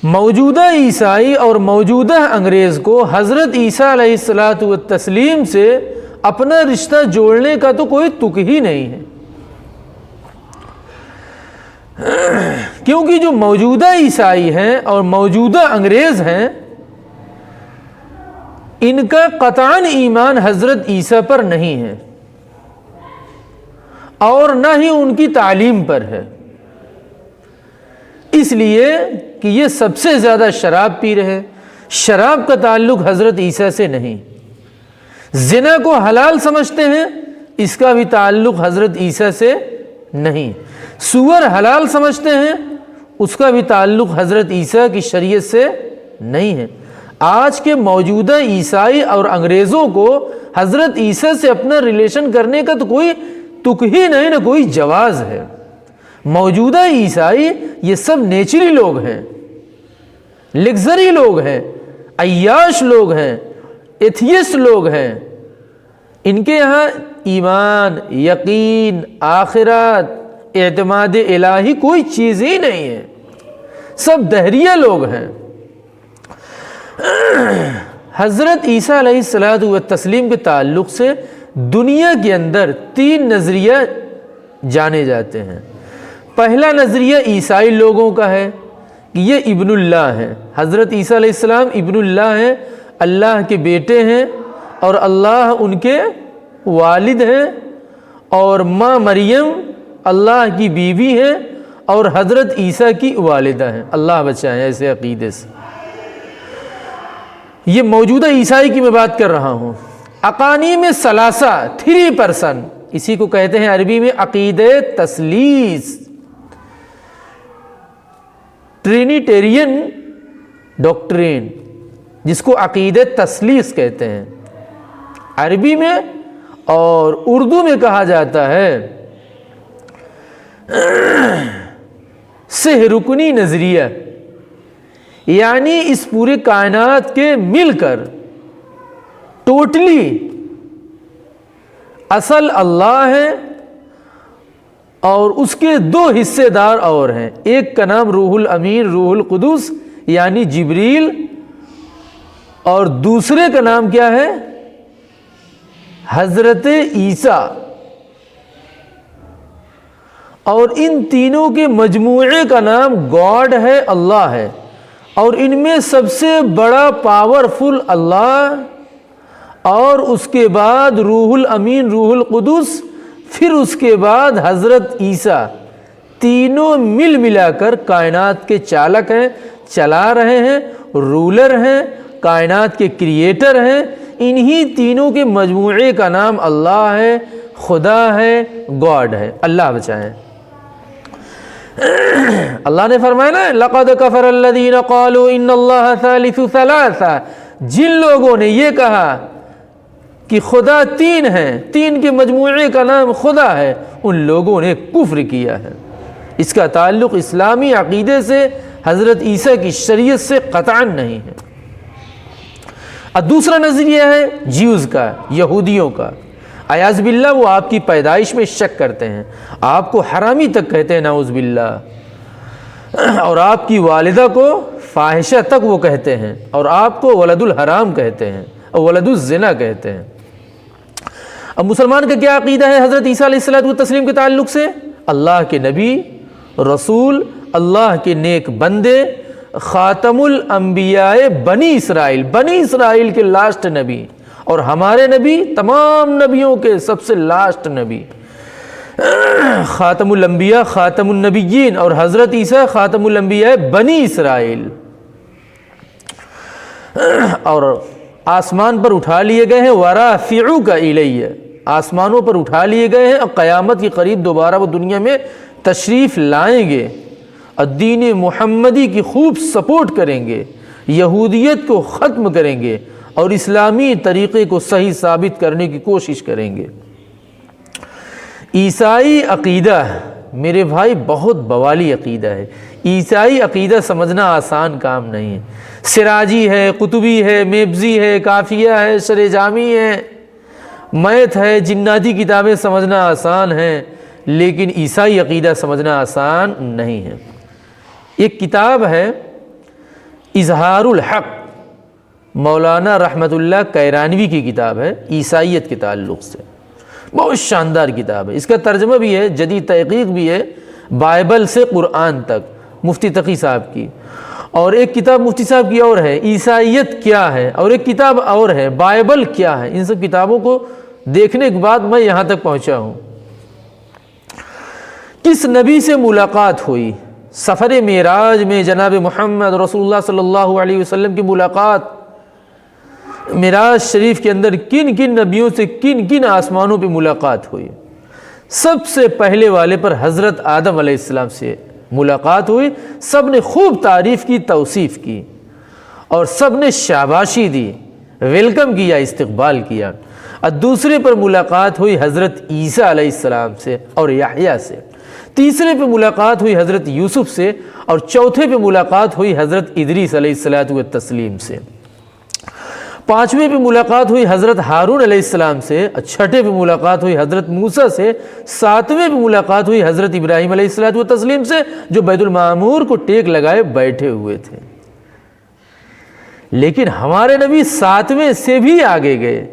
موجودہ عیسائی اور موجودہ انگریز کو حضرت عیسیٰ علیہ الصلاۃ والتسلیم سے اپنا رشتہ جوڑنے کا تو کوئی تک ہی نہیں ہے، کیونکہ جو موجودہ عیسائی ہیں اور موجودہ انگریز ہیں ان کا قطعاً ایمان حضرت عیسیٰ پر نہیں ہے اور نہ ہی ان کی تعلیم پر ہے، اس لیے کہ یہ سب سے زیادہ شراب پی رہے، شراب کا تعلق حضرت عیسیٰ سے نہیں، زنا کو حلال سمجھتے ہیں، اس کا بھی تعلق حضرت عیسیٰ سے نہیں، سور حلال سمجھتے ہیں، اس کا بھی تعلق حضرت عیسیٰ کی شریعت سے نہیں ہے۔ آج کے موجودہ عیسائی اور انگریزوں کو حضرت عیسیٰ سے اپنا ریلیشن کرنے کا تو کوئی تک ہی نہیں، نہ کوئی جواز ہے۔ موجودہ عیسائی یہ سب نیچری لوگ ہیں، لگزری لوگ ہیں، عیاش لوگ ہیں، ایتھیسٹ لوگ ہیں، ان کے یہاں ایمان، یقین، آخرت، اعتماد الہی کوئی چیز ہی نہیں ہے، سب دہریہ لوگ ہیں۔ حضرت عیسیٰ علیہ الصلاۃ والتسلیم کے تعلق سے دنیا کے اندر 3 نظریہ جانے جاتے ہیں۔ پہلا نظریہ عیسائی لوگوں کا ہے کہ یہ ابن اللہ ہیں، حضرت عیسیٰ علیہ السلام ابن اللہ ہیں، اللہ کے بیٹے ہیں اور اللہ ان کے والد ہیں، اور ماں مریم اللہ کی بیوی ہیں اور حضرت عیسیٰ کی والدہ ہیں، اللہ بچائیں ایسے عقیدے سے۔ یہ موجودہ عیسائی کی میں بات کر رہا ہوں۔ اقانیم ثلاثہ 3 پرسن، اسی کو کہتے ہیں عربی میں عقیدہ تثلیث، ٹرینیٹیرین ڈاکٹرین، جس کو عقیدہ تثلیث کہتے ہیں عربی میں، اور اردو میں کہا جاتا ہے سہ رکنی نظریہ، یعنی اس پورے کائنات کے مل کر ٹوٹلی اصل اللہ ہے اور اس کے 2 حصے دار اور ہیں، ایک کا نام روح الامین، روح القدس یعنی جبریل، اور دوسرے کا نام کیا ہے؟ حضرت عیسیٰ، اور ان تینوں کے مجموعے کا نام گاڈ ہے، اللہ ہے، اور ان میں سب سے بڑا پاورفل اللہ، اور اس کے بعد روح الامین، روح القدس، پھر اس کے بعد حضرت عیسیٰ، تینوں مل ملا کر کائنات کے چالک ہیں، چلا رہے ہیں، رولر ہیں، کائنات کے کریٹر ہیں۔ انہی تینوں کے مجموعے کا نام اللہ ہے، خدا ہے، گاڈ ہے، اللہ بچائیں۔ اللہ نے فرمایا نا لَقَدْ كَفَرَ الَّذِينَ قَالُوا إِنَّ اللَّهَ ثَالِثُ ثَلَاثَةٍ، جن لوگوں نے یہ کہا کہ خدا 3 ہیں، 3 کے مجموعے کا نام خدا ہے، ان لوگوں نے کفر کیا ہے۔ اس کا تعلق اسلامی عقیدے سے، حضرت عیسیٰ کی شریعت سے قطعاً نہیں ہے۔ اور دوسرا نظریہ ہے جیوز کا، یہودیوں کا، اعوذ باللہ، وہ آپ کی پیدائش میں شک کرتے ہیں، آپ کو حرامی تک کہتے ہیں نعوذ باللہ، اور آپ کی والدہ کو فاحشہ تک وہ کہتے ہیں، اور آپ کو ولد الحرام کہتے ہیں اور ولد الزنا کہتے ہیں۔ اب مسلمان کا کیا عقیدہ ہے حضرت عیسیٰ علیہ الصلوۃ والتسلیم کے تعلق سے؟ اللہ کے نبی، رسول، اللہ کے نیک بندے، خاتم الانبیاء بنی اسرائیل کے لاسٹ نبی، اور ہمارے نبی تمام نبیوں کے سب سے لاسٹ نبی، خاتم الانبیاء، خاتم النبیین، اور حضرت عیسیٰ خاتم الانبیاء بنی اسرائیل، اور آسمان پر اٹھا لیے گئے ہیں، ورافعک الیہ، آسمانوں پر اٹھا لیے گئے ہیں، اور قیامت کے قریب دوبارہ وہ دنیا میں تشریف لائیں گے، اور دین محمدی کی خوب سپورٹ کریں گے، یہودیت کو ختم کریں گے، اور اسلامی طریقے کو صحیح ثابت کرنے کی کوشش کریں گے۔ عیسائی عقیدہ میرے بھائی بہت بوالی عقیدہ ہے۔ عیسائی عقیدہ سمجھنا آسان کام نہیں ہے۔ سراجی ہے، قطبی ہے، میبزی ہے، کافیہ ہے، شرح جامی ہے، میتھ ہے، جناتی کتابیں سمجھنا آسان ہے، لیکن عیسائی عقیدہ سمجھنا آسان نہیں ہے۔ ایک کتاب ہے اظہار الحق مولانا رحمت اللہ کیرانوی کی کتاب ہے عیسائیت کے تعلق سے، بہت شاندار کتاب ہے۔ اس کا ترجمہ بھی ہے، جدید تحقیق بھی ہے، بائبل سے قرآن تک، مفتی تقی صاحب کی۔ اور ایک کتاب مفتی صاحب کی اور ہے عیسائیت کیا ہے، اور ایک کتاب اور ہے بائبل کیا ہے۔ ان سب کتابوں کو دیکھنے کے بعد میں یہاں تک پہنچا ہوں۔ کس نبی سے ملاقات ہوئی؟ سفر معراج میں جناب محمد رسول اللہ صلی اللہ علیہ وسلم کی ملاقات، معراج شریف کے اندر کن کن نبیوں سے کن کن آسمانوں پہ ملاقات ہوئی؟ سب سے پہلے والے پر حضرت آدم علیہ السلام سے ملاقات ہوئی۔ سب نے خوب تعریف کی، توصیف کی، اور سب نے شاباشی دی، ویلکم کیا، استقبال کیا۔ اور دوسرے پر ملاقات ہوئی حضرت عیسیٰ علیہ السلام سے اور یحییٰ سے۔ تیسرے پہ ملاقات ہوئی حضرت یوسف سے، اور چوتھے پہ ملاقات ہوئی حضرت ادریس علیہ الصلاۃ والتسلیم سے۔ پانچویں پہ ملاقات ہوئی حضرت ہارون علیہ السلام سے، چھٹے پہ ملاقات ہوئی حضرت موسیٰ سے، ساتویں پہ ملاقات ہوئی حضرت ابراہیم علیہ الصلاۃ والتسلیم سے، جو بیت المعمور کو ٹیک لگائے بیٹھے ہوئے تھے۔ لیکن ہمارے نبی ساتویں سے بھی آگے گئے،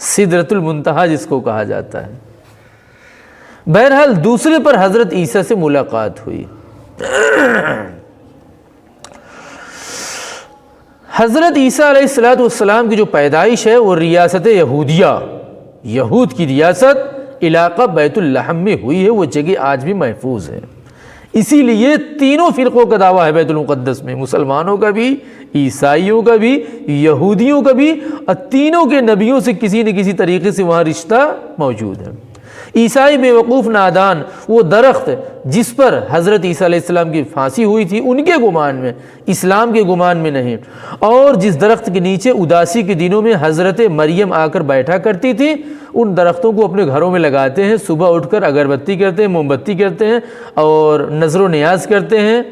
سدرۃ المنتہا جس کو کہا جاتا ہے۔ بہرحال دوسرے پر حضرت عیسیٰ سے ملاقات ہوئی۔ حضرت عیسیٰ علیہ الصلاۃ والسلام کی جو پیدائش ہے وہ ریاست یہودیہ، یہود کی ریاست علاقہ بیت اللحم میں ہوئی ہے۔ وہ جگہ آج بھی محفوظ ہے۔ اسی لیے تینوں فرقوں کا دعویٰ ہے بیت المقدس میں، مسلمانوں کا بھی، عیسائیوں کا بھی، یہودیوں کا بھی، اور تینوں کے نبیوں سے کسی نہ کسی طریقے سے وہاں رشتہ موجود ہے۔ عیسائی بے وقوف نادان وہ درخت جس پر حضرت عیسیٰ علیہ السلام کی پھانسی ہوئی تھی ان کے گمان میں، اسلام کے گمان میں نہیں، اور جس درخت کے نیچے اداسی کے دنوں میں حضرت مریم آ کر بیٹھا کرتی تھی، ان درختوں کو اپنے گھروں میں لگاتے ہیں، صبح اٹھ کر اگربتی کرتے ہیں، موم بتی کرتے ہیں، اور نظر و نیاز کرتے ہیں،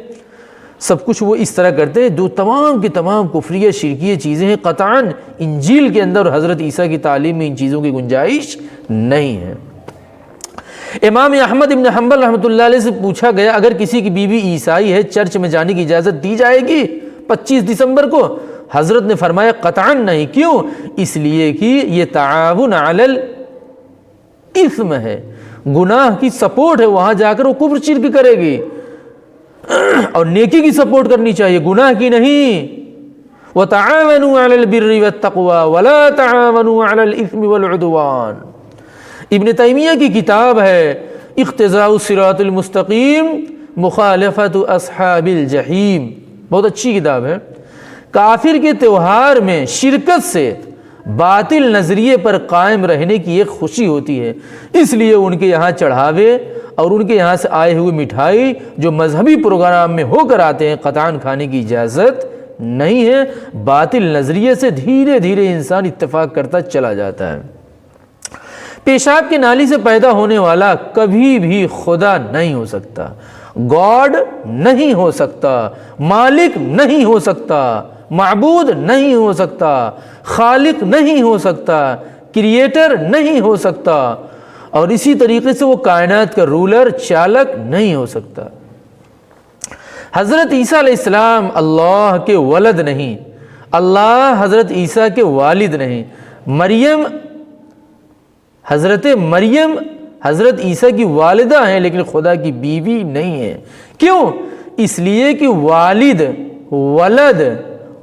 سب کچھ وہ اس طرح کرتے ہیں۔ جو تمام کی تمام کفریہ شرکیہ چیزیں ہیں، قطعاً انجیل کے اندر حضرت عیسیٰ کی تعلیم میں ان چیزوں کی گنجائش نہیں ہے۔ امام احمد ابن حنبل رحمۃ اللہ علیہ سے پوچھا گیا، اگر کسی کی بیوی عیسائی ہے چرچ میں جانے کی اجازت دی جائے گی 25 دسمبر کو؟ حضرت نے فرمایا قطعاً نہیں۔ کیوں؟ اس لیے کہ یہ تعاون علی الاثم ہے، گناہ کی سپورٹ ہے، وہاں جا کر وہ کفر شرک کرے گی، اور نیکی کی سپورٹ کرنی چاہیے، گناہ کی نہیں۔ وَتَعَاوَنُوا عَلَى الْبِرِّ وَالتَّقْوَى وَلَا تَعَاوَنُوا عَلَى الْإِثْمِ وَالْعُدْوَانِ۔ ابن تیمیہ کی کتاب ہے اقتضاء الصراط المستقیم مخالفت اصحاب الجحیم، بہت اچھی کتاب ہے۔ کافر کے تہوار میں شرکت سے باطل نظریے پر قائم رہنے کی ایک خوشی ہوتی ہے، اس لیے ان کے یہاں چڑھاوے اور ان کے یہاں سے آئے ہوئے مٹھائی جو مذہبی پروگرام میں ہو کر آتے ہیں قطعاً کھانے کی اجازت نہیں ہے۔ باطل نظریے سے دھیرے دھیرے انسان اتفاق کرتا چلا جاتا ہے۔ پیشاب کے نالی سے پیدا ہونے والا کبھی بھی خدا نہیں ہو سکتا، گاڈ نہیں ہو سکتا، مالک نہیں ہو سکتا، معبود نہیں ہو سکتا، خالق نہیں ہو سکتا، کریٹر نہیں ہو سکتا، اور اسی طریقے سے وہ کائنات کا رولر، چالک نہیں ہو سکتا۔ حضرت عیسیٰ علیہ السلام اللہ کے ولد نہیں، اللہ حضرت عیسیٰ کے والد نہیں، حضرت مریم حضرت عیسیٰ کی والدہ ہیں لیکن خدا کی بیوی نہیں ہے۔ کیوں؟ اس لیے کہ والد، ولد،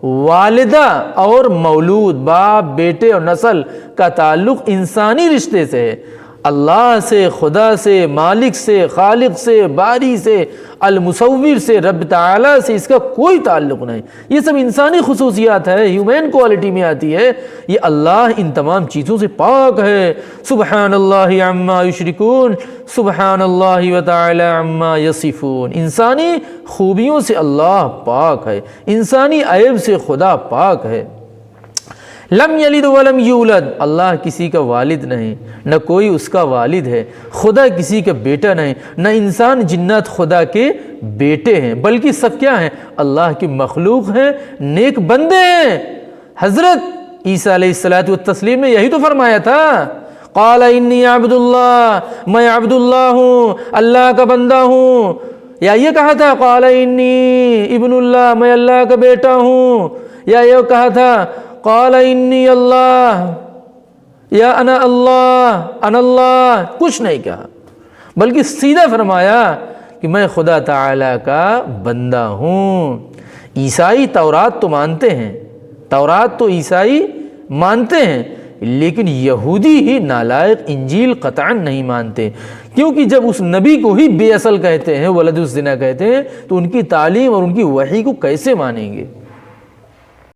والدہ اور مولود، باپ، بیٹے اور نسل کا تعلق انسانی رشتے سے ہے، اللہ سے، خدا سے، مالک سے، خالق سے، باری سے، المصور سے، رب تعالیٰ سے اس کا کوئی تعلق نہیں۔ یہ سب انسانی خصوصیات ہے، ہیومن کوالٹی میں آتی ہے۔ یہ اللہ ان تمام چیزوں سے پاک ہے۔ سبحان اللہ عما یشرکون، سبحان اللہ وتعالی عما یصفون۔ انسانی خوبیوں سے اللہ پاک ہے، انسانی عیب سے خدا پاک ہے۔ لم یلد ولم یولد، اللہ کسی کا والد نہیں، نہ کوئی اس کا والد ہے، خدا کسی کا بیٹا نہیں، نہ انسان جنات خدا کے بیٹے ہیں، بلکہ سب کیا ہیں؟ اللہ کی مخلوق ہیں، نیک بندے ہیں۔ حضرت عیسیٰ علیہ الصلاۃ والتسلیم نے یہی تو فرمایا تھا، قال انی عبد اللہ، میں عبد اللہ ہوں، اللہ کا بندہ ہوں، یا یہ کہا تھا قال انی ابن اللہ، میں اللہ کا بیٹا ہوں، یا یہ کہا تھا قال انی اللہ یا انا اللہ، کچھ نہیں کہا، بلکہ سیدھا فرمایا کہ میں خدا تعالیٰ کا بندہ ہوں۔ عیسائی تورات تو مانتے ہیں، تورات تو عیسائی مانتے ہیں، لیکن یہودی ہی نالائق انجیل قطعاً نہیں مانتے، کیونکہ جب اس نبی کو ہی بے اصل کہتے ہیں، ولد الزنا کہتے ہیں، تو ان کی تعلیم اور ان کی وحی کو کیسے مانیں گے؟